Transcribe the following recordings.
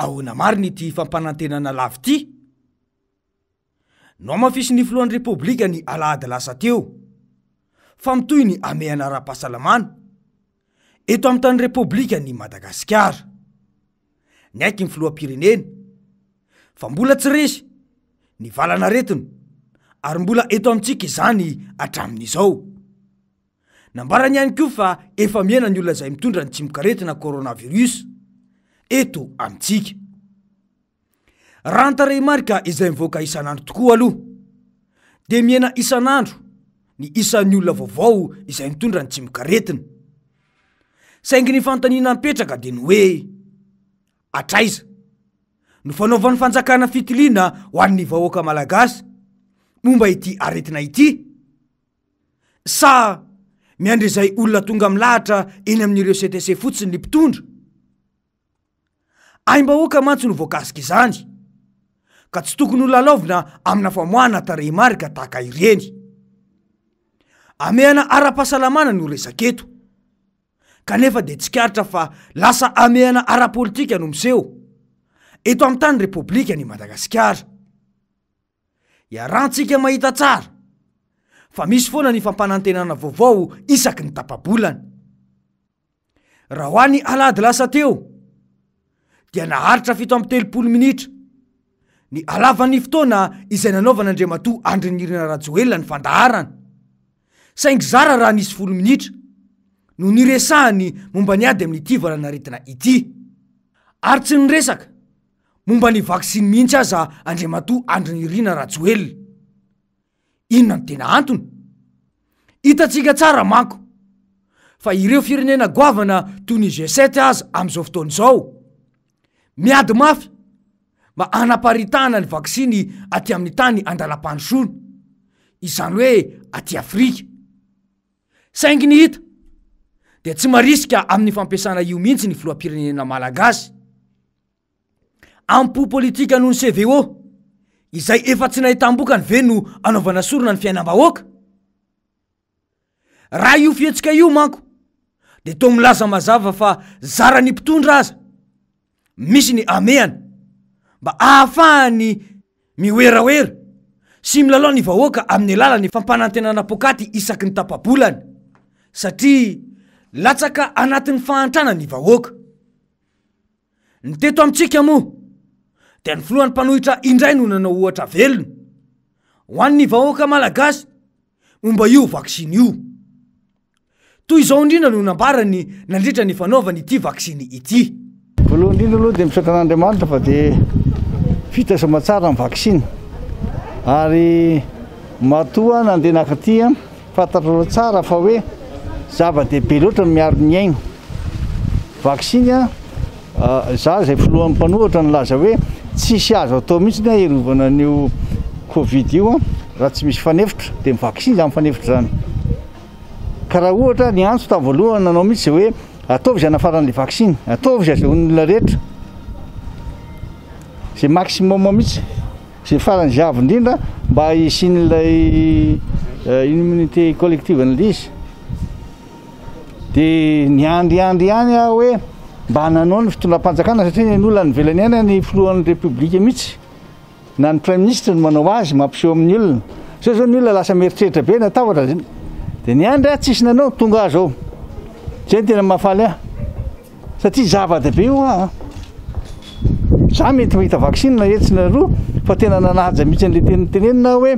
ahoana mariny ty fampanantenana lavy ty no mafisy ny filohan'ny repoblika ny alahady lasa teo fa mitoy ny ameana ara-pahasalamana eto amin'ny tany repoblika ny Madagasikara ny aiky ny filoham-pirenena fa mbola tsy resy ny valana retiny ary mbola eto amintsika izany atramin'izao nambarany ihany koa fa efa miena ny olona izay mitondra ny tsimikaretina coronavirus eto amintsika raha ntarehimarika izay mivoaka isan'andro tokoa aloha dia miena isan'andro ny isan'ny olona vaovao izay mitondra ny tsimikaretina saingy ny fanontaniana mipetraka dia ny hoe atraiza no fanaovan'ny fanjakana fitiliana ho an'ny vahoaka malagasy momba ity aretina ity sa miandry izay olona tonga milahatra eny amin'ireo CTC fotsiny ny mpitondra aim-bahoaka mantsy no voakasika izany ka tsy tokony ho lalaovina amina famoahana tarehimarika tahaka ireny ameana ara-pahasalamana no resaketo kanefa dia tsikaritra fa lasa ameana ara-politika no miseho eto amin'ny tany repoblika ny Madagasikara iarahantsika mahita tsara fa misy foana ny fampanantenana vaovao isaky ny tapabolana raha ho any alahady lasa teo dia naharitra 7 minitra ny alavan'ny fotoana izay nanaovan'Andriamatoa Andrinirina Rajoelina ny fandaharana saingy zara raha nisy 10 minitra no niresahany momba ny ady amin'ity valanaretina ity ary tsy niresaka momba ny vaksiny mihitsy aza Andriamatoa Andrinirina Rajoelina inona ny tena antony hitatsika tsara manko fa ireo firenena goavana toy ny G7 aza amin'izao fotoan'izao miady mafy mba anaparitahana ny vaksiny aty amin'ny tany andalam-pandrosoana izany hoe aty Afrika saingy ny hita dia tsy marisika amin'ny fampiasana io mihitsy ny filoham-pirenena malagasy ampo politika noho ny CVO izay efa tsy nahitambokany ve no anaovana sorona ny fiainam-bahoaka raha io fihetsika io manko dia toa milaza mazava fa zara ny mpitondra aza misy ny ameana mba ahafahany mihoerahoera sy milalao ny vahoaka amin'ny alalan'ny fampanantenana pokaty isaky ny tapabolana satria latsaka anatin'ny fahantrana ny vahoaka ny teto amintsika moa dia ny filohan'ny mpanohitra indray no nanao ohatra velona ho an'ny vahoaka malagasy momba io vaksiny io toy izao indrindra no nambarany nandritra ny fanaovany ity vaksiny ity voalohany indrindra aloha dia misaotra an'Andriamanitra fa dia vita soamatsara ny vaksiny ary matoa nandeha nakaty fantatro tsara fa hoe zava-dehibe loatra no miaro ny aina vaksiny za zay filohan'ny mpanohitra nylaza hoe tsisy azo atao mihitsy ny herovana an'io Covid io raha tsy misy fanefitra dia mivaksiny zany fanefitra zany ka raha ohatra ny antso tamin'ny voalohany nanao mihitsy zay hoe ataovy zay anafaran'ilay vaksiny ataovy zay azahoan'olona rehetra zay maximum mihitsy zay farany zay avy indrindra mba hisian'ilay immunité collective n'ilay izy dia ny andry ihany hoe mba nanao ny fitondram-panjakana satria ny olona nivelany ihany ny filohan'ny repoblika mihitsy na ny prime ministre no manao azy mampiseho amin'ny olona zao ny olona lasa mieritreritra be natavatra zany dia ny andry tsisy nanao tonga azy ao zay tena mahafaly satria zava-dehibe io za mety mahita vaksiny na etsy na roa fa tena nanaja mihitsy an'ilay tenenina hoe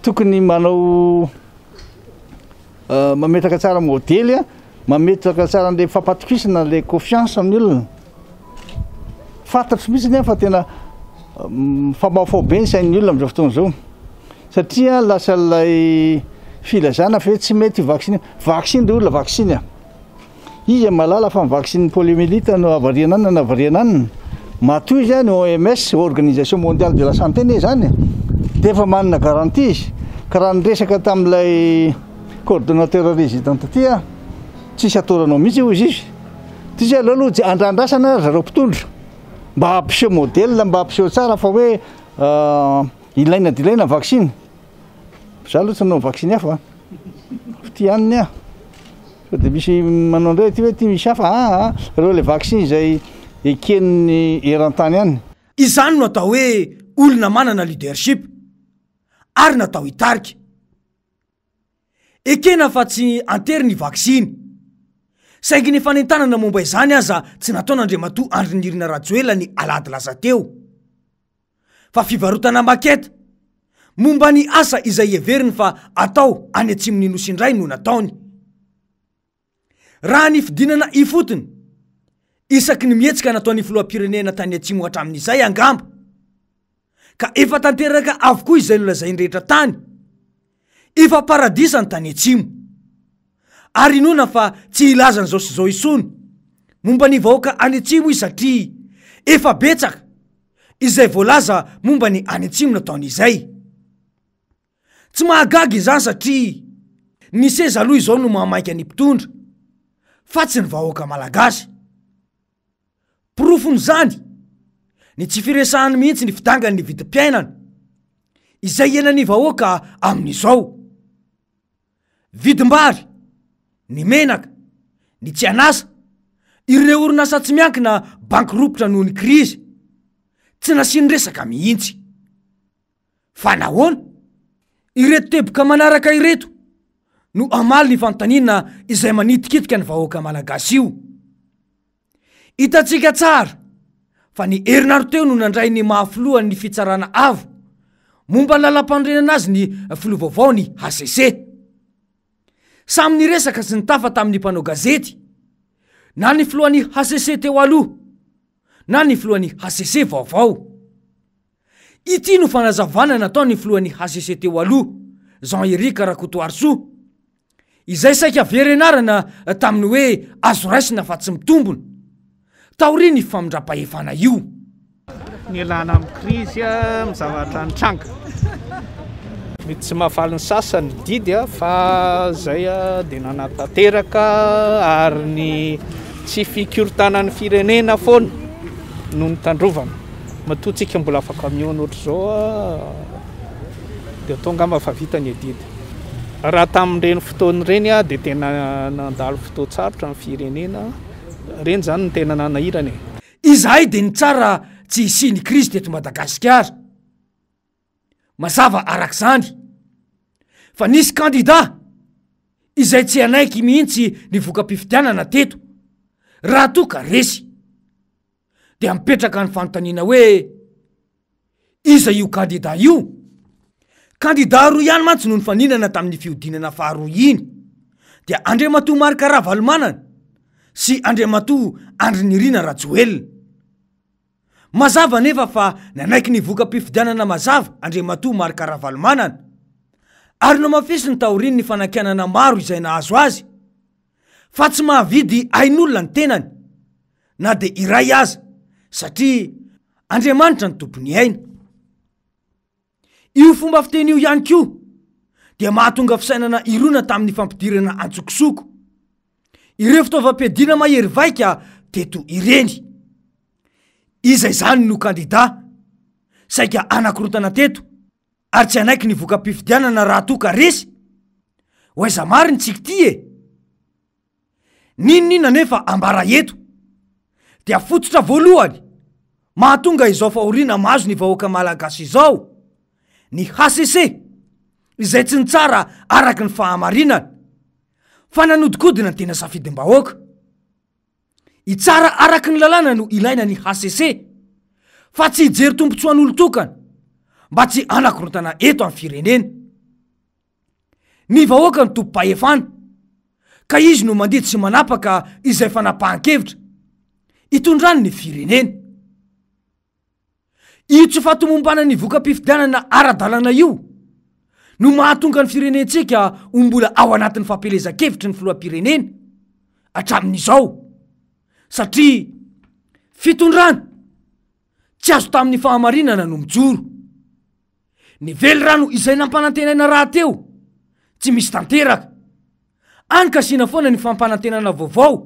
tokony manao mametraka tsara modely mametraka tsara an'ilay fampatokisana ilay confiance amin'ny olona fantatro mihitsy fa tena famafao be ny sain'ny olona amin'izao fotoana izao satria lasa ilay filazana fa hoe tsy mety vaksiny vaksiny dia olona vaksiny izy malala fa vaksiny poliomyélite no avarianana na avarianana matoy izy ny OMS Organisation Mondiale de la Santé ne zany dia efa manana garantie izy ka raha niresaka tamin'ilay coordonnateur résident ty tsisy atoranao mihitsy io izy tsisy aloha andrandrasana zareo mpitondra mba hampiseho modèle mba hampiseho tsara fa hoe ilaina dilaina vaksiny za aloha tsy nanao vaksiny hafa ty haniny sao dia misy manao indray ty hoe ty misy hafa reo le vaksiny zay ekeniny eran-tany any izany no atao hoe olona manana leadership ary natao hitarika ekena fa tsy antery ny vaksiny saingy ny fanentanana momba izany aza tsy nataon'Andriamatoa Andrinirina Rajoelina ny alady lasa teo fa fivarotana maketa momba ny asa izay heveriny fa atao any atsimon'ny Nosy indray no nataony raha ny fidinana ifotony isaky ny mihetsika nataon'ny filoham-pirenena tany atsimo hatramin'izay angamba ka efa tanteraka avokoa izay nolazainy rehetra tany efa paradisa ny tany atsimo ary inona fa tsy ilazany zao sy zao isony momba ny vahoaka any atsimo izy satria efa betsaka izay voalaza momba ny any atsimo nataon'izay tsy mahagaga izany satria ny seza aloha izao no mahamaika ny mpitondra fa tsy ny vahoaka malagasy porofony zany ny tsy firesahany mihitsy ny fidangany ny vidim-piainana izay enany vahoaka amin'izao vidim-bary ny menaka ny tsy anasa ireo orinasa tsy miankina bankiropitra noho ny krizy tsy nasiany resaka mihitsy fa nahoana ireto teboka manaraka ireto no amaly ny fanontaniana izay manitikitika ny vahoaka malagasy io hitantsika tsara fa ny herinandro teo no nandray ny mahafloany ny fitsarana avo momba ny lalam-pandrenana azy ny filovaovao ny HCC samy ny resaka sy ny tafa tamin'ny mpanao gazety na ny filohan'ny HCC teo aloha na ny filohan'ny HCC vaovao ity no fanazavana natao ny filohan'ny HCC teo aloha Jean-Éric Rakotoarso izay saika verenarana tamin'ny hoe azo raisina fa tsy mitombona taori ny famindra-pahefana io ny alana amin'ny krizy mizavatra ny tranga mety tsy mahafaly ny sasany didy fa zay dia nanatanteraka ary ny tsy fikortanan'ny firenena foana no ny tandrovana matoatsika mbola afaka mihoana ohatr' zao dia tonga mafa vita ny adidy raha tamin'ireny fotoany ireny dia tena nandalo fotoatsarotra ny firenena reny zany ny tena nanahirany izahay dia ny tsara tsy hisi ny krizy teto Madagasikara mazava arak'izany fa nisy kandida izay tsy anaiky mihitsy ny voka-pifidianana teto raha toa ka resy dia mipetraka ny fanontaniana hoe iza io kandida io kandida roa ihany mantsy no ny faninana tamin'ny fiodinana faharoa iny dia Andriamatoa Marc Ravalomanana sy Andriamatoa Andrinirina Rajoelina mazava nefa fa nanaiky ny voka-pifidianana mazava Andriamatoa Marc Ravalomanana ary no mafisy ny taoriny ny fanakianana maro izay nahazo azy fa tsy mahavidy ain'olona ny tenany na dia iray aza satria Andriamanitra ny tompony aina io fomba fiteny io ihany koa dia mahatonga fisainana irona tamin'ny fampidirana antsokosoko ireo fitaovam-piadiana mahery vaika teto ireny izay zany no kandida saika anakorotana teto ary tsy anaiky ny voka-pifidianana raha toa ka resy ho aiza mariny tsika ty ninonina nefa ambara eto dia fototra voalohany mahatonga izao fahoriana mahazo ny vahoaka malagasy izao ny HCC izay tsy nitsara araky ny fahamarinana fa nanodikodina ny tena safidim-bahoaka itsara araky ny lalàna no ilaina ny HCC fa tsy hijery tompontsoan'olo tokana mba tsy anakorotana eto amin'ny firenena ny vahoaka ny tompo-pahefana ka izy no mandidy sy manapaka izay fanapahan-kevitra hitondrany ny firenena io tsy fatomombana ny voka-pifidianana ara-dalana io no mahatonga ny firenentsika ho mbola ao anatin'ny fampelezan-kevitry ny filoham-pirenena hatramin'izao satria fitondrana tsy azo tamin'ny fahamarinana no mijoro ny vely rano izay nampanantenaina raha teo tsy misy tanteraka any ka sina foana ny fampanantenana vaovao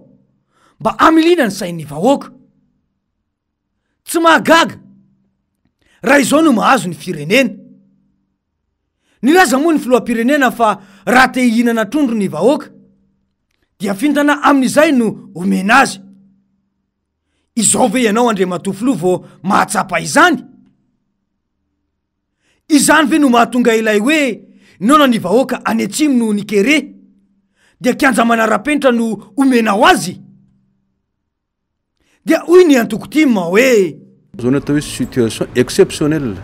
mba amiliana ny sain'ny vahoaka tsy mahagaga raha izao no mahazo ny firenena nilaza moa ny filoham-pirenena fa raha te hihinana trondro ny vahoaka dia fintana amin'izay no omena azy izao ve ianao Andriamatofilo vao mahatsapa izany? Izany ve no mahatonga ilay hoe nona ny vahoaka any atsimo no nikere dia kianja manara-penitra no omenao azy? Dia hoy ny antokotima hoe zao ny atao hoe situation exceptionnelle,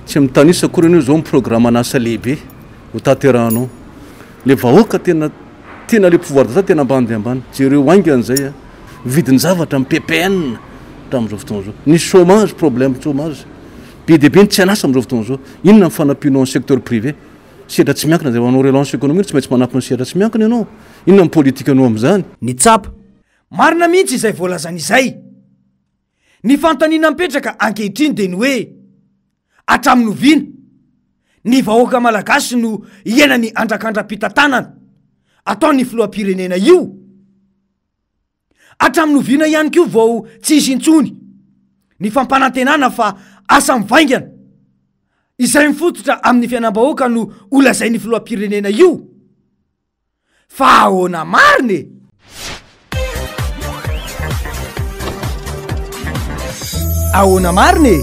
tsy mitanisa kory anio zao miprograma anasa lehibe ho taterahanao. Le vahoaka tena le pouvoir d'État tena ambany dia ambany, jereo aingan'izay vidiny zavatra PPN tamin'izao fotoana zao. Ny chômage, problème chômage be dia be ny tsy anasa amin'izao fotoana zao. Inona ny fanampianao ny secteur privé? Sehatra tsy miankina zay hoanao relance économique tsy maintsy manampy ny sehatra tsy miankina ianao. Inona ny politika anao amin'izany? ny tsapa marina mihitsy izay voalazan'izay. Ny fantaniana mipetraka ankehitriny dia ny hoe hatramin'oviana ny vahoaka malagasy no iainany andrakandram-pitantanana ataony filoam-pirenena io. Hatramin'oviana ihany koa vao tsy isy intsony ny fampanantenana fa asa mivaingana izay mifototra amin'ny fiainam-bahoaka no olazay ny filoam-pirenena io. Fa ahoana mariny? Ahoana mariny?